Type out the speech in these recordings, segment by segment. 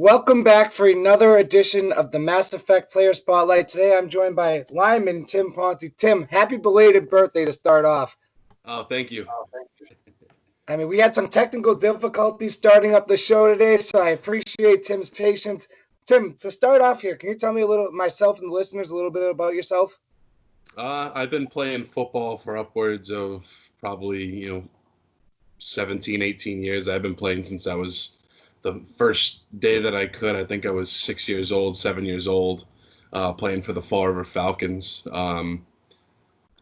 Welcome back for another edition of the Mass Effect Player Spotlight. Today I'm joined by Lyman Tim Ponte. Tim, happy belated birthday to start off. Oh, thank you. We had some technical difficulties starting up the show today, so I appreciate Tim's patience. Tim, to start off here, can you tell me myself and the listeners, a little bit about yourself? I've been playing football for upwards of probably, 17, 18 years. I've been playing since I was the first day that I could. I think I was 6 years old, 7 years old, playing for the Fall River Falcons.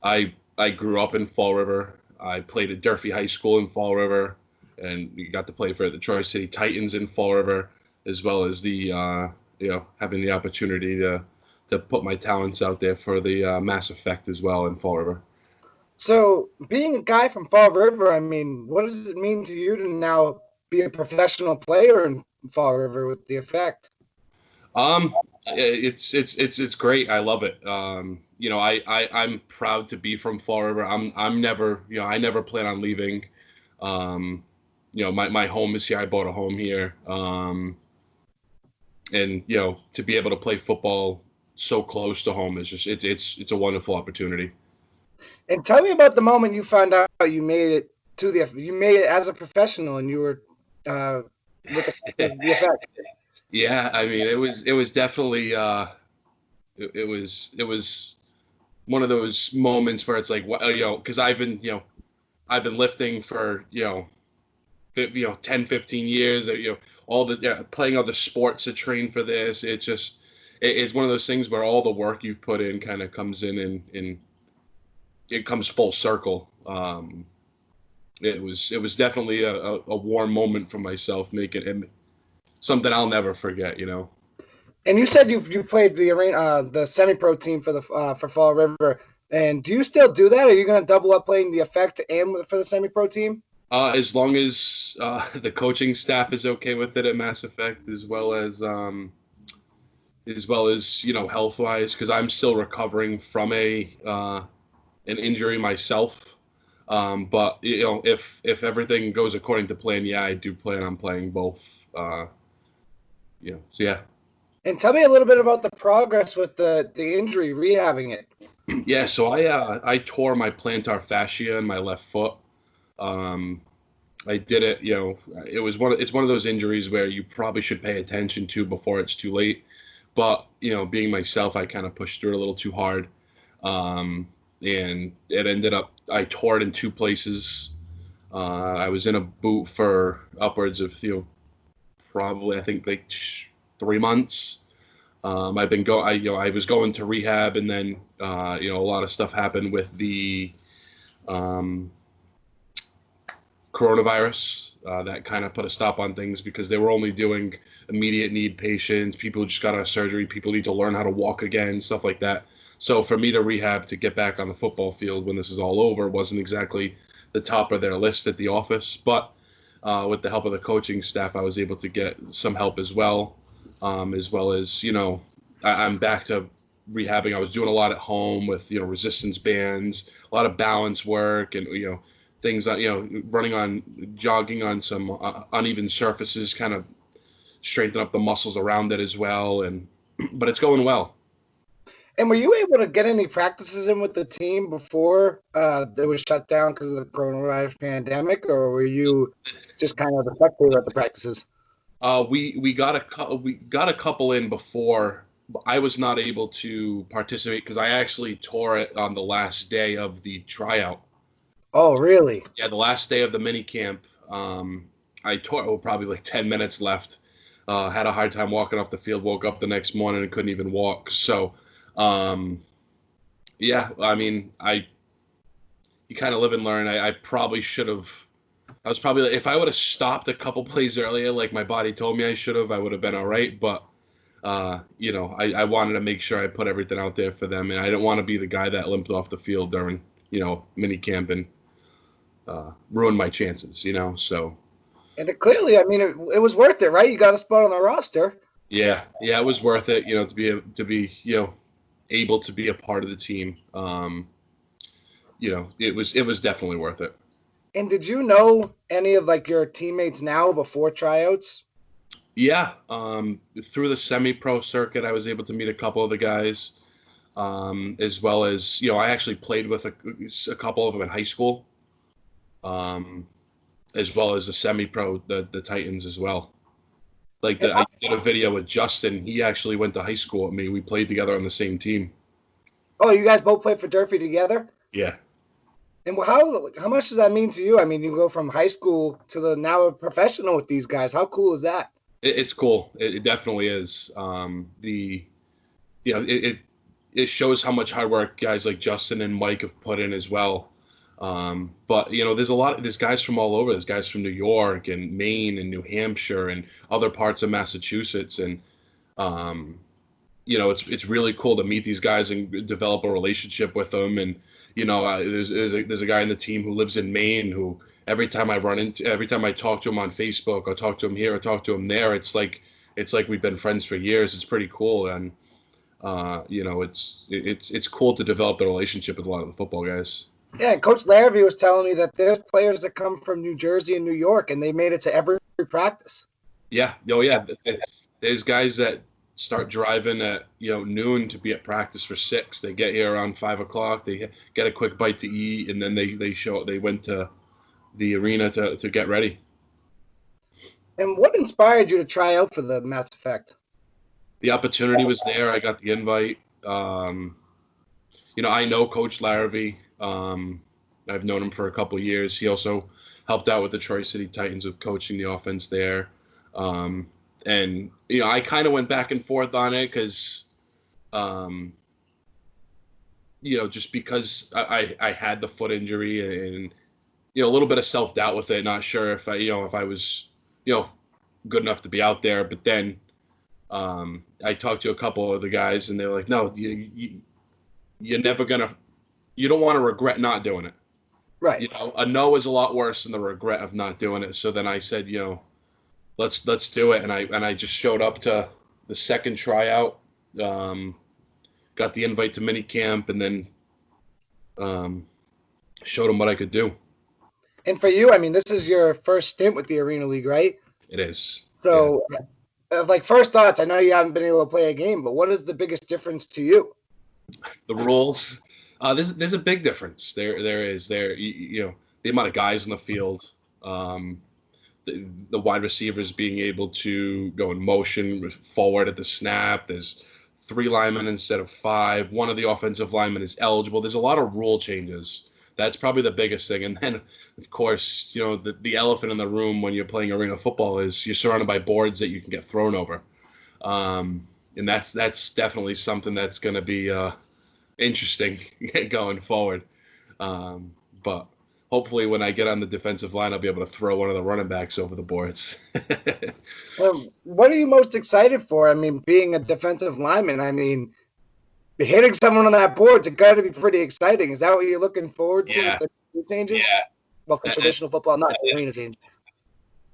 I grew up in Fall River. I played at Durfee High School in Fall River, and we got to play for the Troy City Titans in Fall River, as well as having the opportunity to put my talents out there for the Mass Effect as well in Fall River. So, being a guy from Fall River, what does it mean to you to now be a professional player in Fall River with the Effect? It's great. I love it. I'm proud to be from Fall River. I'm never, I never plan on leaving. My home is here. I bought a home here. And to be able to play football so close to home is just it's a wonderful opportunity. And tell me about the moment you found out you made it you made it as a professional and you were with the Effect. Yeah, it was definitely it was one of those moments where it's like, because I've been lifting for 10, 15 years, all the playing other sports to train for this. It's one of those things where all the work you've put in kind of comes in and it comes full circle. It was definitely a warm moment for myself, making it something I'll never forget. And you said you played the semi-pro team for Fall River. And do you still do that? Or are you going to double up playing the Effect and for the semi-pro team? As long as the coaching staff is okay with it at Mass Effect, as well as health wise, because I'm still recovering from an injury myself. But if everything goes according to plan, yeah, I do plan on playing both. So yeah. And tell me a little bit about the progress with the injury, rehabbing it. Yeah, so I tore my plantar fascia in my left foot. I did it. It's one of those injuries where you probably should pay attention to before it's too late. But being myself, I kind of pushed through it a little too hard, and it ended up I tore it in two places. I was in a boot for upwards of probably I think like 3 months. I was going to rehab, and then a lot of stuff happened with the coronavirus that kind of put a stop on things because they were only doing immediate need patients, people who just got out of surgery, people need to learn how to walk again, stuff like that. So for me to rehab to get back on the football field when this is all over wasn't exactly the top of their list at the office. But with the help of the coaching staff, I was able to get some help as well as, I'm back to rehabbing. I was doing a lot at home with, resistance bands, a lot of balance work and, things that, jogging on some uneven surfaces, kind of strengthen up the muscles around it as well. But it's going well. And were you able to get any practices in with the team before it was shut down because of the coronavirus pandemic, or were you just kind of a spectator at the practices? We got a couple in before. I was not able to participate because I actually tore it on the last day of the tryout. Oh, really? Yeah, the last day of the mini camp. I tore it probably like 10 minutes left. Had a hard time walking off the field. Woke up the next morning and couldn't even walk. So, yeah, you kind of live and learn. I probably should have. I was probably, if I would have stopped a couple plays earlier, like my body told me I should have, I would have been all right. But, I wanted to make sure I put everything out there for them. And I didn't want to be the guy that limped off the field during, mini camp and ruin my chances, so. And clearly, it was worth it, right? You got a spot on the roster. Yeah, it was worth it, to be able to be a part of the team. It was definitely worth it. And did you know any of your teammates now before tryouts? Yeah, through the semi-pro circuit, I was able to meet a couple of the guys, as well as I actually played with a couple of them in high school, um, as well as the semi-pro, the Titans as well. Like I did a video with Justin. He actually went to high school with me. We played together on the same team. Oh, you guys both played for Durfee together? Yeah. And how much does that mean to you? I mean, you go from high school to now a professional with these guys. How cool is that? It's cool. It definitely is. It shows how much hard work guys like Justin and Mike have put in as well. But there's guys from all over. There's guys from New York and Maine and New Hampshire and other parts of Massachusetts, and it's really cool to meet these guys and develop a relationship with them. And there's a guy in the team who lives in Maine who every time I talk to him on Facebook, I talk to him here, I talk to him there. It's like we've been friends for years. It's pretty cool, and it's cool to develop the relationship with a lot of the football guys. Yeah, Coach Larrabee was telling me that there's players that come from New Jersey and New York, and they made it to every practice. Yeah. Oh, yeah. There's guys that start driving at noon to be at practice for 6. They get here around 5 o'clock. They get a quick bite to eat, and then they went to the arena to get ready. And what inspired you to try out for the Mass Effect? The opportunity was there. I got the invite. I know Coach Larrabee. I've known him for a couple of years. He also helped out with the Tri-City Titans with coaching the offense there. And I kind of went back and forth on it because, just because I had the foot injury and, a little bit of self-doubt with it, not sure if I was, good enough to be out there. But then I talked to a couple of the guys and they were like, no, you're never going to, you don't want to regret not doing it. Right. A no is a lot worse than the regret of not doing it. So then I said, let's do it. And I just showed up to the second tryout, got the invite to mini camp, and then showed them what I could do. And for you, I mean, this is your first stint with the Arena League, right? It is. So, first thoughts, I know you haven't been able to play a game, but what is the biggest difference to you? The rules. There's a big difference. There is the amount of guys in the field, the wide receivers being able to go in motion forward at the snap. There's 3 linemen instead of 5. One of the offensive linemen is eligible. There's a lot of rule changes. That's probably the biggest thing. And then, of course, the elephant in the room when you're playing arena football is you're surrounded by boards that you can get thrown over. And that's definitely something that's going to be interesting going forward. But hopefully when I get on the defensive line, I'll be able to throw one of the running backs over the boards. What are you most excited for? I mean, being a defensive lineman, I mean, hitting someone on that board's got to be pretty exciting. Is that what you're looking forward to? Yeah. With the changes? Yeah. Well, for traditional football, not arena changes.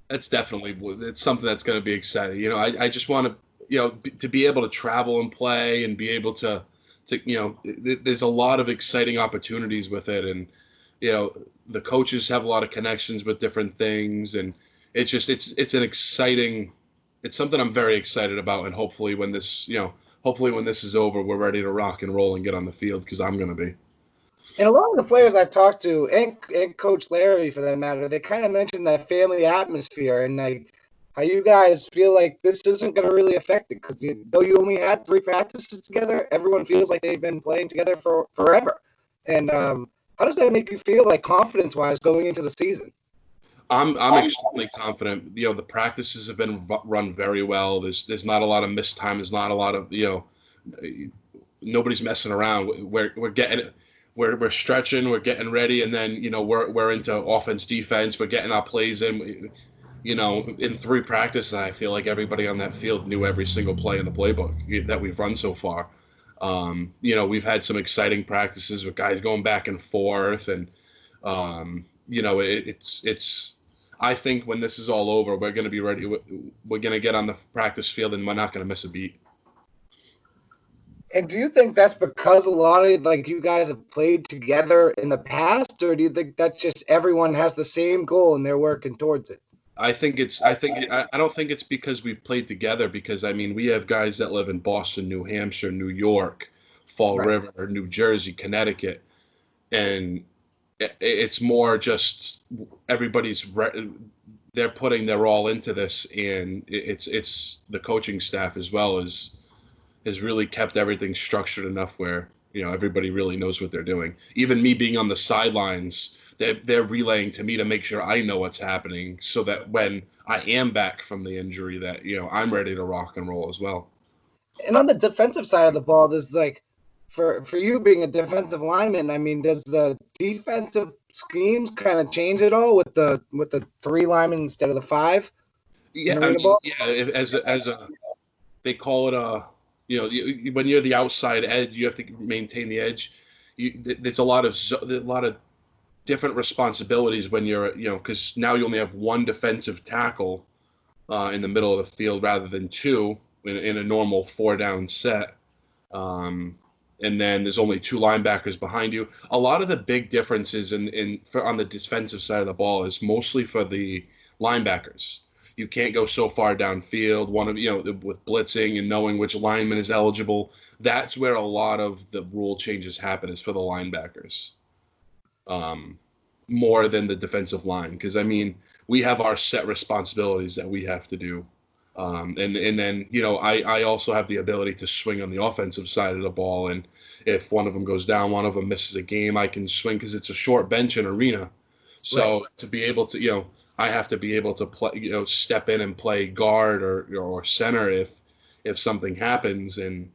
That's definitely, it's something that's going to be exciting. I just want to be able to travel and play and be able to there's a lot of exciting opportunities with it. And, the coaches have a lot of connections with different things. And it's just, it's something I'm very excited about. And hopefully when this is over, we're ready to rock and roll and get on the field, because I'm going to be. And a lot of the players I've talked to, and Coach Larry for that matter, they kind of mentioned that family atmosphere and how you guys feel like this isn't going to really affect it, because though you only had 3 practices together, everyone feels like they've been playing together for forever. And how does that make you feel, like confidence-wise, going into the season? I'm extremely confident. The practices have been run very well. There's not a lot of missed time. There's not a lot of nobody's messing around. We're stretching. We're getting ready, and then we're into offense, defense. We're getting our plays in. In 3 practices, I feel like everybody on that field knew every single play in the playbook that we've run so far. We've had some exciting practices with guys going back and forth, and it's. I think when this is all over, we're going to be ready. We're going to get on the practice field, and we're not going to miss a beat. And do you think that's because a lot of you guys have played together in the past, or do you think that's just everyone has the same goal and they're working towards it? I don't think it's because we've played together, because I mean we have guys that live in Boston, New Hampshire, New York, Fall Right. River, New Jersey, Connecticut, and it's more just they're putting their all into this, and it's the coaching staff as well has really kept everything structured enough where everybody really knows what they're doing. Even me being on the sidelines, they're relaying to me to make sure I know what's happening, so that when I am back from the injury, that I'm ready to rock and roll as well. And on the defensive side of the ball, there's like, for you being a defensive lineman, I mean, does the defensive schemes kind of change at all with the three linemen instead of the five in Yeah, I arena mean, ball? yeah, as a they call it when you're the outside edge, you have to maintain the edge. There's a lot of different responsibilities when you're because now you only have one defensive tackle in the middle of the field rather than two in a normal 4-down set. And then there's only two linebackers behind you. A lot of the big differences on the defensive side of the ball is mostly for the linebackers. You can't go so far downfield. With blitzing and knowing which lineman is eligible, that's where a lot of the rule changes happen, is for the linebackers, more than the defensive line. Because I mean, we have our set responsibilities that we have to do. And then I also have the ability to swing on the offensive side of the ball, and if one of them goes down, one of them misses a game, I can swing because it's a short bench and arena. So Right. to be able to I have to be able to play step in and play guard or center if something happens, and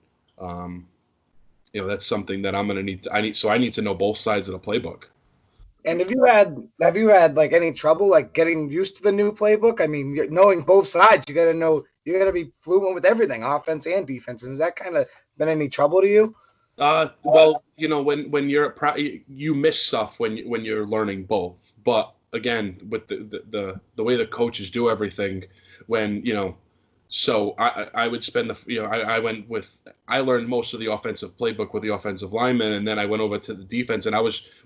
that's something that I'm gonna need. I need to know both sides of the playbook. And have you had like any trouble like getting used to the new playbook? I mean, knowing both sides, you got to be fluent with everything, offense and defense. Has that kind of been any trouble to you? Well, when you're you miss stuff when you're learning both. But again, with the way the coaches do everything, when so I would spend I learned most of the offensive playbook with the offensive linemen, and then I went over to the defense, and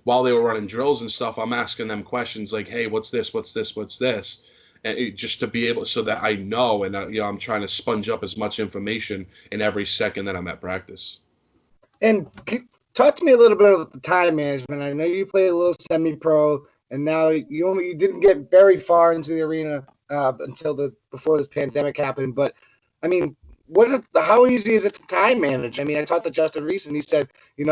while they were running drills and stuff, I'm asking them questions like, hey, what's this, what's this, what's this, and just to be able, so that I know, and I'm trying to sponge up as much information in every second that I'm at practice. And talk to me a little bit about the time management. I know you played a little semi-pro, and now you didn't get very far into the arena until before this pandemic happened. But I mean, how easy is it to time manage? I mean, I talked to Justin Reese, and he said, you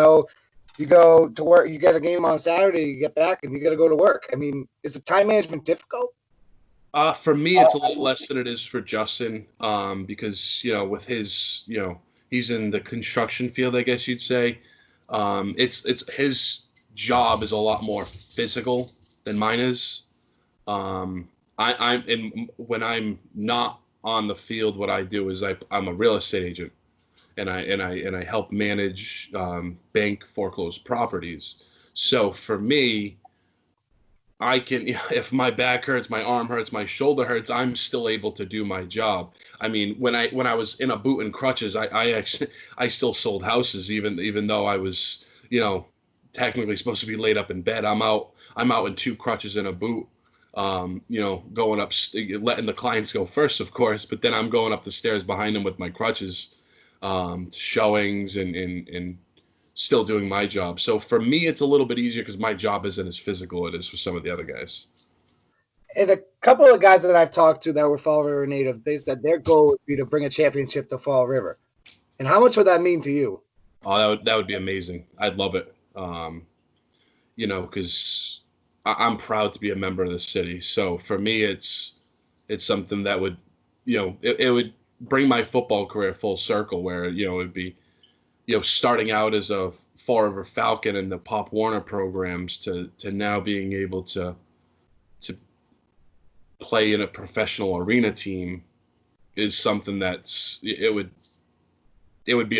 go to work, you get a game on Saturday, you get back, and you got to go to work. I mean, is the time management difficult? For me, it's a lot less than it is for Justin, because with his he's in the construction field, I guess you'd say. It's his job is a lot more physical than mine is. When I'm not on the field, what I do is I'm a real estate agent, and I help manage bank foreclosed properties. So for me, I can, if my back hurts, my arm hurts, my shoulder hurts, I'm still able to do my job. I mean, when I was in a boot and crutches, I actually I still sold houses, even though I was technically supposed to be laid up in bed. I'm out in two crutches and a boot, going up, letting the clients go first, of course, but then I'm going up the stairs behind them with my crutches, to showings and still doing my job. So for me, it's a little bit easier because my job isn't as physical as it is for some of the other guys. And a couple of guys that I've talked to that were Fall River natives, they said their goal would be to bring a championship to Fall River. And how much would that mean to you? Oh, that would be amazing. I'd love it. Because I'm proud to be a member of the city. So for me, it's something that would, it would bring my football career full circle, where it would be, starting out as a Fall River Falcon in the Pop Warner programs to now being able to play in a professional arena team is something it would be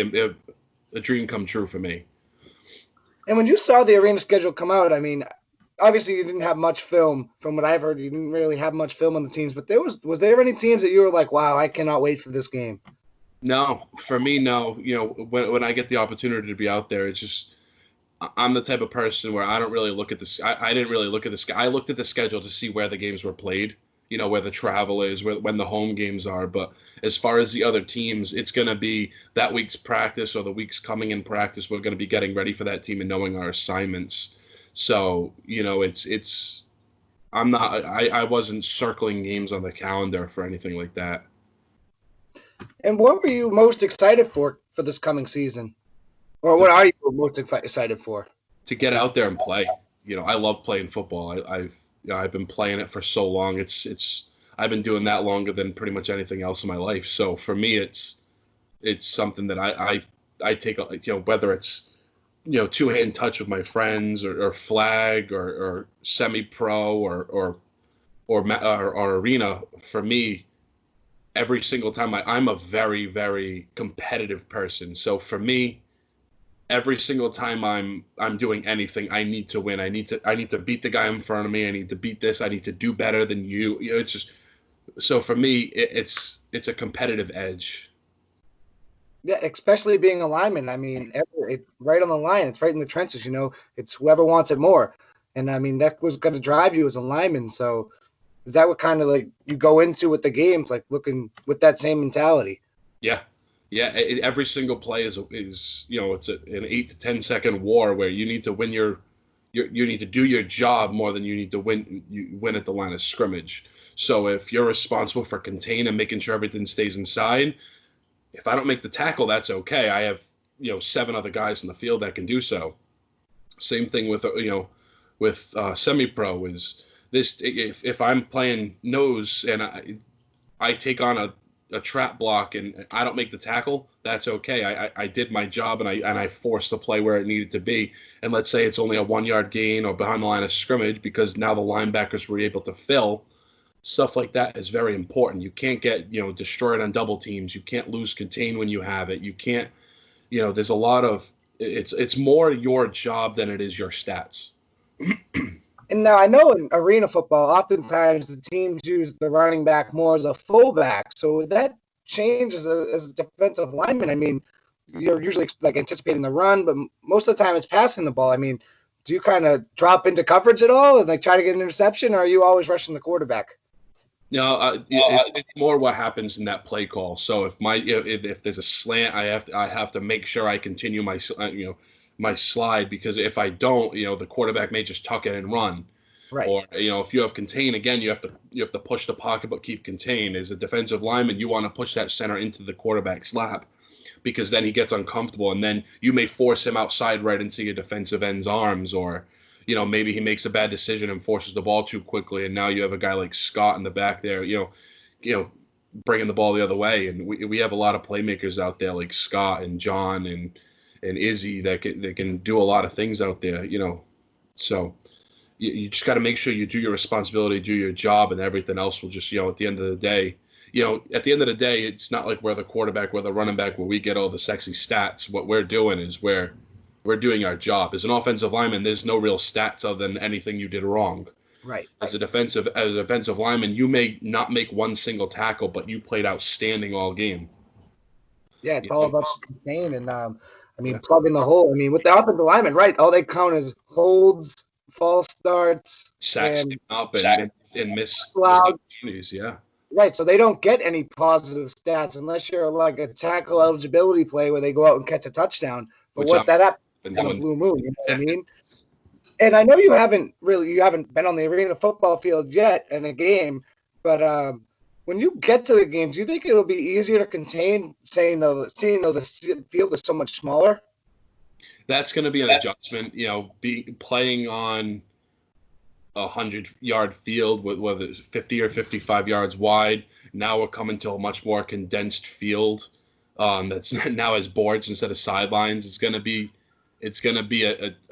a dream come true for me. And when you saw the arena schedule come out, I mean, obviously you didn't have much film. From what I've heard, you didn't really have much film on the teams. But was there any teams that you were like, wow, I cannot wait for this game? No, for me, no. When I get the opportunity to be out there, it's just I'm the type of person where I don't really look at this. I didn't really look at this. I looked at the schedule to see where the games were played. where the travel is, when the home games are. But as far as the other teams, it's going to be that week's practice or the weeks coming in practice. We're going to be getting ready for that team and knowing our assignments. So, I wasn't circling games on the calendar for anything like that. And what were you most excited for this coming season? Or what are you most excited for? To get out there and play. I love playing football. I've been playing it for so long. I've been doing that longer than pretty much anything else in my life. So for me, it's something that I take, whether it's, two-hand touch with my friends or flag or semi-pro or arena. For me, every single time I'm a very, very competitive person. So for me, every single time I'm doing anything, I need to win. I need to beat the guy in front of me. I need to beat this. I need to do better than you. It's just, so for me, it's a competitive edge. Yeah, especially being a lineman. I mean, it's right on the line. It's right in the trenches. It's whoever wants it more. And I mean, that was going to drive you as a lineman. So is that what kind of like you go into with the games, like looking with that same mentality? Yeah. Yeah, every single play is it's an 8 to 10 second war where you need to win you need to do your job more than you need to win at the line of scrimmage. So if you're responsible for contain and making sure everything stays inside, if I don't make the tackle, that's okay. I have 7 other guys in the field that can do so. Same thing with semi-pro is this. If I'm playing nose and I take on a trap block and I don't make the tackle, that's okay. I did my job and I forced the play where it needed to be. And let's say it's only a 1 yard gain or behind the line of scrimmage because now the linebackers were able to fill. Stuff like that is very important. You can't get destroyed on double teams. You can't lose contain when you have it. You can't. There's a lot of it's more your job than it is your stats. And now I know in arena football, oftentimes the teams use the running back more as a fullback. So that changes as a defensive lineman. I mean, you're usually like anticipating the run, but most of the time it's passing the ball. I mean, do you kind of drop into coverage at all and like try to get an interception, or are you always rushing the quarterback? No, it's more what happens in that play call. So if there's a slant, I have to make sure I continue my my slide, because if I don't, the quarterback may just tuck it and run. Right. Or if you have contain, again, you have to push the pocket but keep contain. As a defensive lineman, you want to push that center into the quarterback's lap, because then he gets uncomfortable, and then you may force him outside right into your defensive end's arms, or maybe he makes a bad decision and forces the ball too quickly, and now you have a guy like Scott in the back there, bringing the ball the other way. And we have a lot of playmakers out there like Scott and John and Izzy that can do a lot of things out there, So you just got to make sure you do your responsibility, do your job, and everything else will just, at the end of the day, it's not like we're the quarterback, we're the running back, where we get all the sexy stats. What we're doing is we're doing our job. As an offensive lineman, there's no real stats other than anything you did wrong. Right. As a defensive lineman, you may not make one single tackle, but you played outstanding all game. Yeah, it's all about contain and plugging the hole. I mean, with the offensive lineman, right? All they count is holds, false starts, sacks up and miss opportunities. Yeah. Right, so they don't get any positive stats unless you're like a tackle eligibility play where they go out and catch a touchdown. But that happens on a blue moon, you know what I mean? And I know you haven't been on the arena football field yet in a game, but when you get to the games, do you think it'll be easier to contain, seeing though the field is so much smaller? That's going to be an adjustment, playing on a 100-yard field with whether it's 50 or 55 yards wide. Now we're coming to a much more condensed field that's now has boards instead of sidelines. It's going to be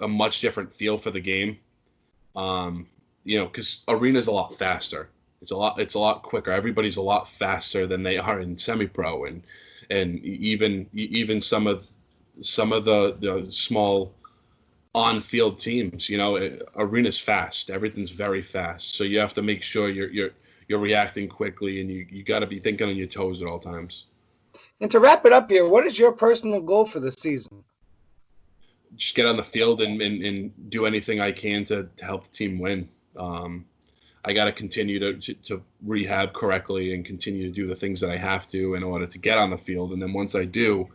a much different feel for the game. Because arena's a lot faster. It's a lot quicker. Everybody's a lot faster than they are in semi-pro, and even some of the small on-field teams. Arena's fast. Everything's very fast. So you have to make sure you're reacting quickly, and you got to be thinking on your toes at all times. And to wrap it up here, what is your personal goal for this season? Just get on the field and do anything I can to help the team win. I got to continue to rehab correctly and continue to do the things that I have to in order to get on the field. And then once I do,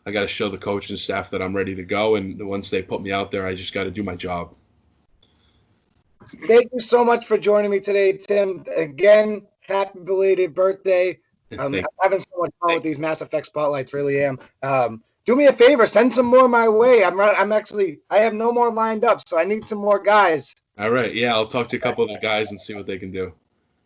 I got to show the coach and staff that I'm ready to go. And once they put me out there, I just got to do my job. Thank you so much for joining me today, Tim. Again, happy belated birthday. I'm having so much fun with these Mass Effect spotlights, really am. Do me a favor, send some more my way. I have no more lined up, so I need some more guys. All right. Yeah, I'll talk to a couple of the guys and see what they can do.